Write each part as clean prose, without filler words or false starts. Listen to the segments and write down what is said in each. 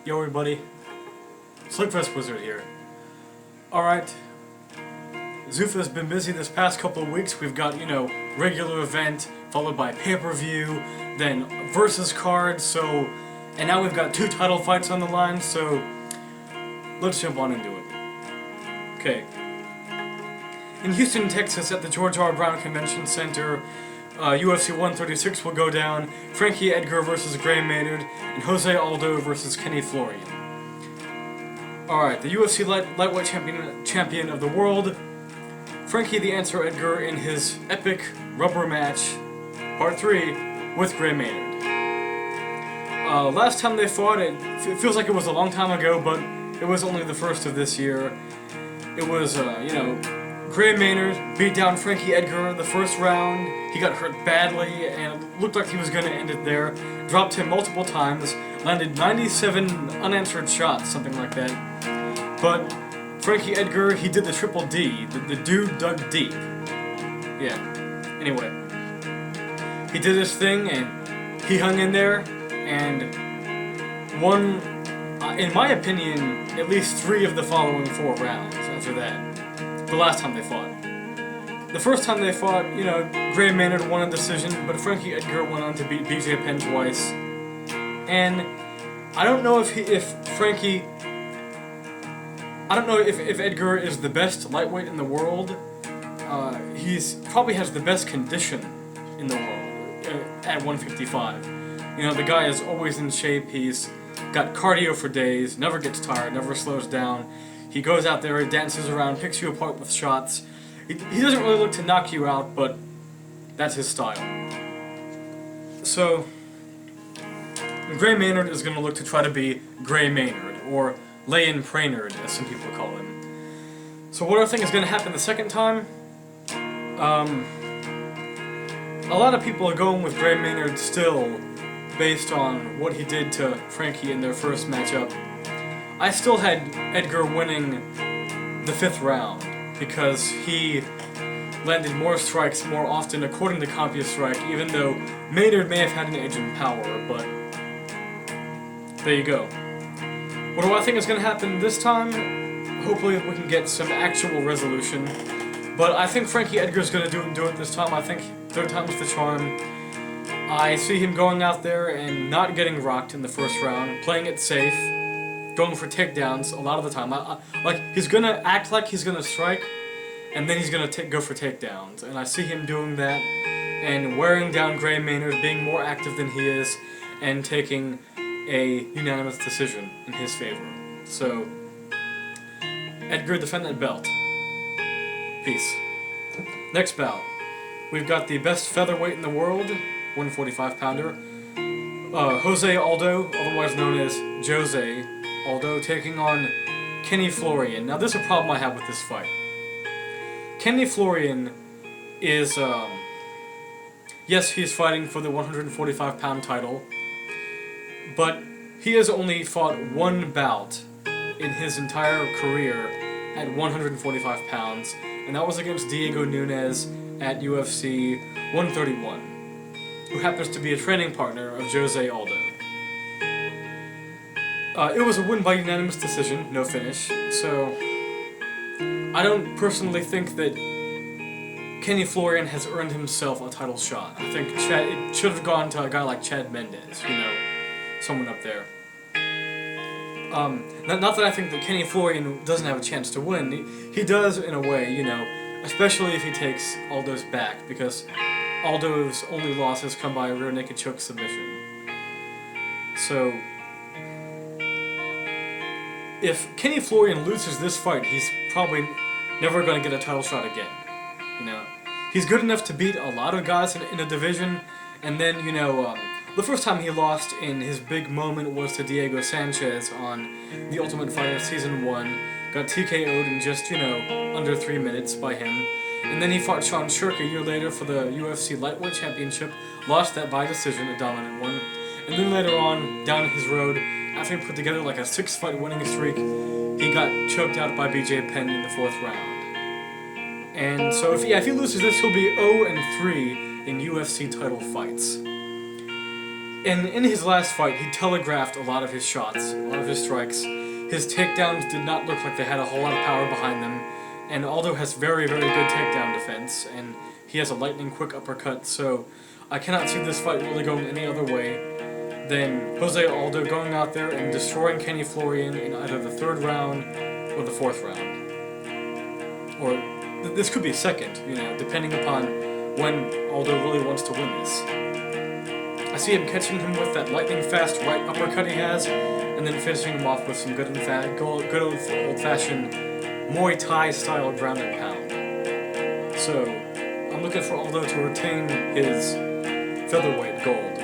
Yo everybody, Slickfest Wizard here. Alright, Zuffa's been busy this past couple of weeks. We've got, regular event, followed by pay-per-view, then versus cards, and now we've got 2 title fights on the line, so let's jump on into it. Okay. In Houston, Texas, at the George R. Brown Convention Center, UFC 136 will go down. Frank Edgar versus Gray Maynard, and Jose Aldo versus Kenny Florian. Alright, the UFC lightweight champion of the world, Frankie the Answer Edgar in his epic rubber match, part 3, with Gray Maynard. Last time they fought, it feels like it was a long time ago, but it was only the first of this year. It was, Gray Maynard beat down Frankie Edgar the first round. He got hurt badly, and it looked like he was going to end it there. Dropped him multiple times, landed 97 unanswered shots, something like that. But Frankie Edgar, he did the triple D. The dude dug deep. Yeah. Anyway. He did his thing, and he hung in there, and won, in my opinion, at least 3 of the following 4 rounds after that. The last time they fought. The first time they fought, Gray Maynard won a decision, but Frankie Edgar went on to beat BJ Penn twice. And I don't know if Edgar is the best lightweight in the world. He's probably has the best condition in the world at 155. The guy is always in shape. He's got cardio for days, never gets tired, never slows down. He goes out there, dances around, picks you apart with shots. He doesn't really look to knock you out, but that's his style. So, Gray Maynard is going to look to try to be Gray Maynard, or Layan Praynard, as some people call him. So what I think is going to happen the second time, a lot of people are going with Gray Maynard still, based on what he did to Frankie in their first matchup. I still had Edgar winning the 5th round, because he landed more strikes more often according to CompuStrike, even though Maynard may have had an edge in power, but there you go. What do I think is going to happen this time? Hopefully we can get some actual resolution, but I think Frankie Edgar's going to do it this time. I think 3rd time's the charm. I see him going out there and not getting rocked in the first round, playing it safe, going for takedowns a lot of the time. He's gonna act like he's gonna strike, and then he's gonna go for takedowns. And I see him doing that, and wearing down Gray Maynard, being more active than he is, and taking a unanimous decision in his favor. So, Edgar, defend that belt. Peace. Next bout. We've got the best featherweight in the world, 145-pounder. Jose Aldo, otherwise known as Jose Aldo, taking on Kenny Florian. Now, there's a problem I have with this fight. Kenny Florian is, yes, he's fighting for the 145-pound title, but he has only fought 1 bout in his entire career at 145 pounds, and that was against Diego Nunes at UFC 131, who happens to be a training partner of Jose Aldo. It was a win by unanimous decision, no finish, so I don't personally think that Kenny Florian has earned himself a title shot. I think it should have gone to a guy like Chad Mendes, someone up there. Not that I think that Kenny Florian doesn't have a chance to win. He does in a way, especially if he takes Aldo's back, because Aldo's only loss has come by a rear naked choke submission. So, if Kenny Florian loses this fight, he's probably never going to get a title shot again. He's good enough to beat a lot of guys in a division, and then, the first time he lost in his big moment was to Diego Sanchez on The Ultimate Fighter Season 1. Got TKO'd in just, under 3 minutes by him. And then he fought Sean Shirk a year later for the UFC Lightweight Championship, lost that by decision, a dominant one. And then later on, down his road, after he put together like a 6-fight winning streak, he got choked out by BJ Penn in the 4th round. And so if he loses this, he'll be 0-3 in UFC title fights. And in his last fight, he telegraphed a lot of his shots, a lot of his strikes. His takedowns did not look like they had a whole lot of power behind them, and Aldo has very, very good takedown defense, and he has a lightning-quick uppercut, so I cannot see this fight really going any other way than Jose Aldo going out there and destroying Kenny Florian in either the 3rd round or the 4th round. Or this could be 2nd, you know, depending upon when Aldo really wants to win this. I see him catching him with that lightning-fast right uppercut he has, and then finishing him off with some good old-fashioned Muay Thai-style ground and pound. So, I'm looking for Aldo to retain his featherweight gold.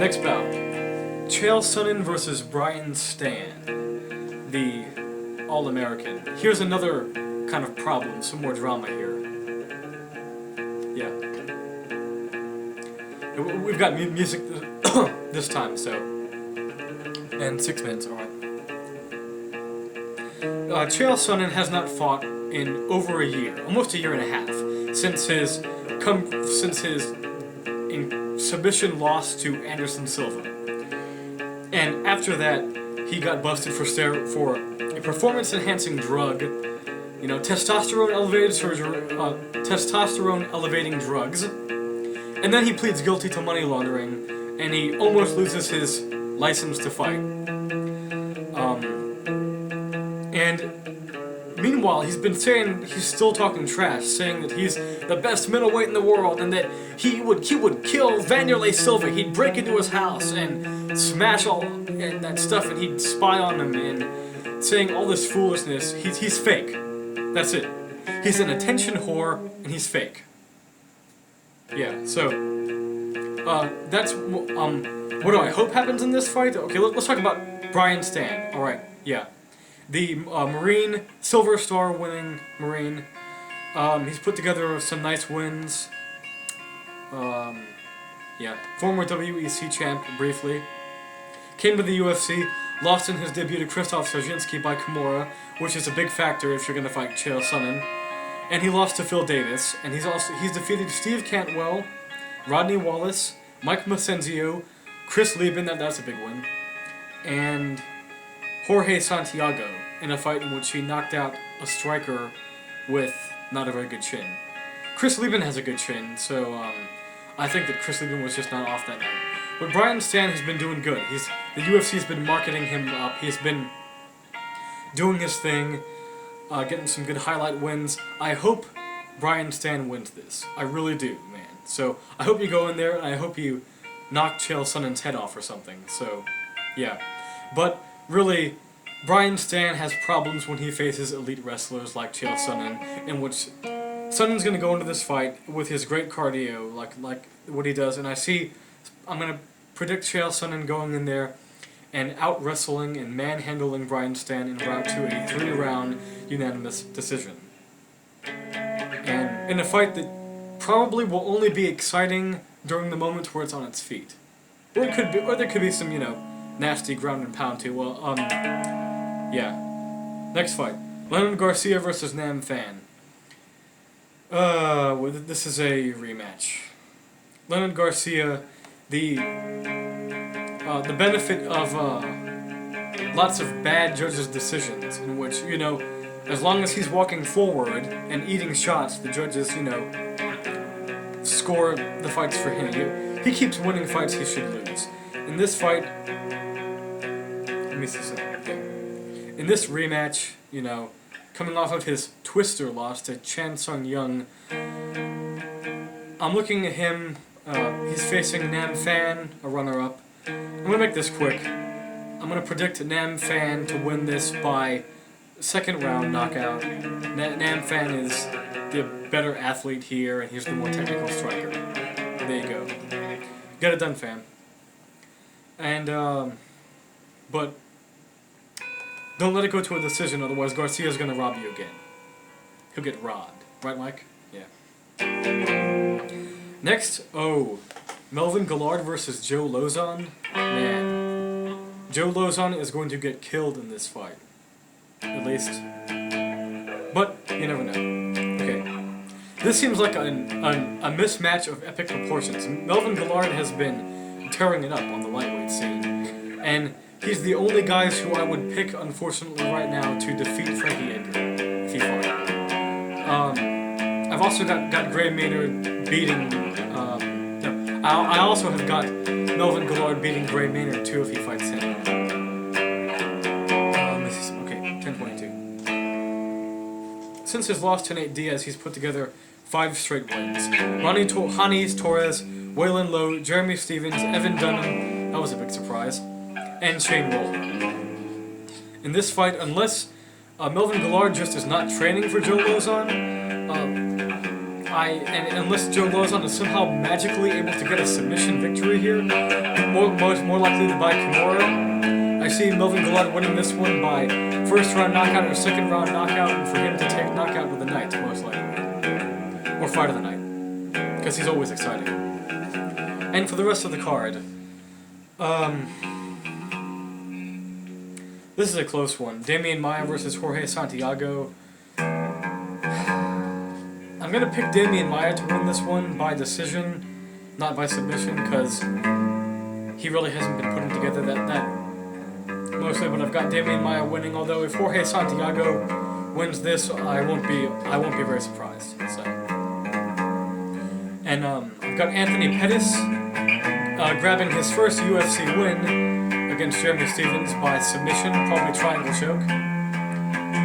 Next bout, Chael Sonnen versus Brian Stann, the All-American. Here's another kind of problem, some more drama here. Yeah. We've got music this time, so... And 6 minutes, alright. Chael Sonnen has not fought in over a year, almost a year and a half, since his submission loss to Anderson Silva. And after that, he got busted for a performance-enhancing drug, you know, testosterone-elevating drugs. And then he pleads guilty to money laundering, and he almost loses his license to fight. And meanwhile, he's been saying, he's still talking trash, saying that he's the best middleweight in the world, and that he would kill Vanderlei Silva. He'd break into his house and smash all and that stuff, and he'd spy on him, and saying all this foolishness. He's fake. That's it. He's an attention whore, and he's fake. Yeah, so, that's, what do I hope happens in this fight? Okay, let's talk about Brian Stann. Alright, yeah. The, Marine, Silver Star winning Marine. He's put together some nice wins. Yeah. Former WEC champ, briefly. Came to the UFC, lost in his debut to Krzysztof Sarzinski by Kimura, which is a big factor if you're gonna fight Chael Sonnen. And he lost to Phil Davis, and he's defeated Steve Cantwell, Rodney Wallace, Mike Macenzio, Chris Lieben, that's a big win, and Jorge Santiago in a fight in which he knocked out a striker with not a very good chin. Chris Lieben has a good chin, so I think that Chris Lieben was just not off that night. But Brian Stann has been doing good. The UFC's been marketing him up. He's been doing his thing. Getting some good highlight wins. I hope Brian Stann wins this. I really do, man. So, I hope you go in there, and I hope you knock Chael Sonnen's head off or something. So, yeah. But, really, Brian Stann has problems when he faces elite wrestlers like Chael Sonnen, in which Sonnen's going to go into this fight with his great cardio, like what he does, and I'm going to predict Chael Sonnen going in there and out-wrestling and manhandling Brian Stann en route to a 3-round unanimous decision. And in a fight that probably will only be exciting during the moment where it's on its feet. Or there could be some, you know, nasty ground and pound too. Well, yeah. Next fight. Leonard Garcia versus Nam Phan. This is a rematch. Leonard Garcia, the benefit of lots of bad judges' decisions, in which, you know, as long as he's walking forward and eating shots, the judges, you know, score the fights for him. He keeps winning fights he should lose. In this fight, let me see something. In this rematch, you know, coming off of his Twister loss to Chan Sung Young, I'm looking at him. He's facing Nam Phan, a runner-up. I'm gonna make this quick. I'm gonna predict Nam Phan to win this by 2nd round knockout. Nam Phan is the better athlete here, and he's the more technical striker. There you go. Get it done, fam. And, but don't let it go to a decision, otherwise Garcia's gonna rob you again. He'll get robbed. Right, Mike? Yeah. Next, Melvin Gillard versus Joe Lozon. Man, Joe Lozon is going to get killed in this fight. At least. But, you never know. Okay. This seems like a mismatch of epic proportions. Melvin Gillard has been tearing it up on the lightweight scene. And he's the only guys who I would pick, unfortunately, right now to defeat Frankie Edgar if he fought. I've also got Gray Maynard beating. I also have got Melvin Guillard beating Gray Maynard too if he fights him. Okay, 10-22. Since his loss to Nate Diaz, he's put together 5 straight wins. Hanis Torres, Waylon Lowe, Jeremy Stevens, Evan Dunham, that was a big surprise, and Shane Wohl. In this fight, unless Melvin Guillard just is not training for Joe Lozon, unless Joe Lozon is somehow magically able to get a submission victory here, more likely by Kimura, I see Melvin Guillard winning this one by first round knockout or second round knockout, and for him to take knockout of the night, most likely. Or fight of the night. Because he's always exciting. And for the rest of the card, this is a close one. Damian Maia versus Jorge Santiago. I'm going to pick Damian Maia to win this one by decision, not by submission, because he really hasn't been putting together that mostly, but I've got Damian Maia winning, although if Jorge Santiago wins this, I won't be very surprised. So. And I've got Anthony Pettis grabbing his first UFC win against Jeremy Stevens by submission, probably triangle choke.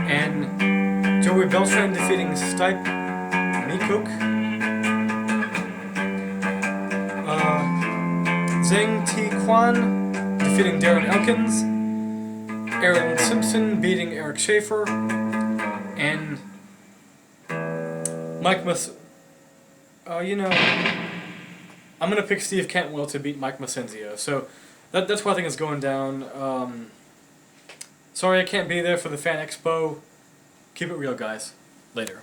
And Joey Beltran defeating Stipe Micook. Zhang T. Quan defeating Darren Elkins. Aaron Simpson beating Eric Schaefer. And Mike I'm going to pick Steve Cantwell to beat Mike Macenzio. So that's why I think it's going down. Sorry I can't be there for the Fan Expo. Keep it real, guys. Later.